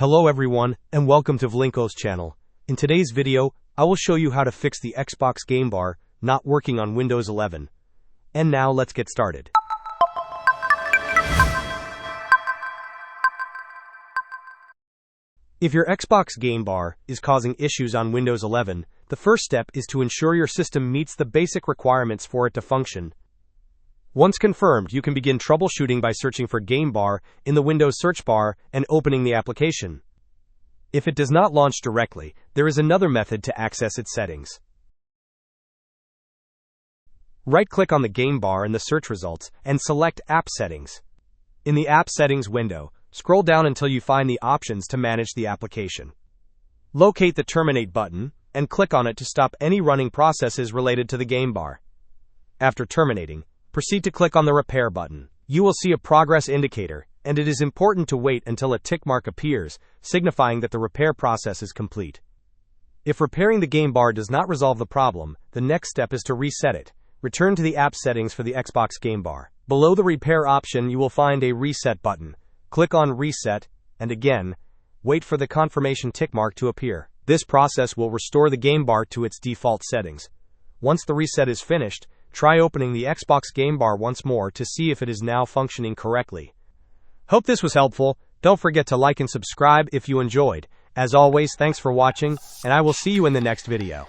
Hello everyone, and welcome to Vlinko's channel. In today's video, I will show you how to fix the Xbox Game Bar not working on Windows 11. And now let's get started. If your Xbox Game Bar is causing issues on Windows 11, the first step is to ensure your system meets the basic requirements for it to function. Once confirmed, you can begin troubleshooting by searching for Game Bar in the Windows search bar and opening the application. If it does not launch directly, there is another method to access its settings. Right-click on the Game Bar in the search results and select App Settings. In the App Settings window, scroll down until you find the options to manage the application. Locate the Terminate button and click on it to stop any running processes related to the Game Bar. After terminating, proceed to click on the Repair button. You will see a progress indicator, and it is important to wait until a tick mark appears, signifying that the repair process is complete. If repairing the Game Bar does not resolve the problem, the next step is to reset it. Return to the app settings for the Xbox Game Bar. Below the Repair option, you will find a Reset button. Click on Reset, and again, wait for the confirmation tick mark to appear. This process will restore the Game Bar to its default settings. Once the reset is finished, try opening the Xbox Game Bar once more to see if it is now functioning correctly. Hope this was helpful. Don't forget to like and subscribe if you enjoyed. As always, thanks for watching, and I will see you in the next video.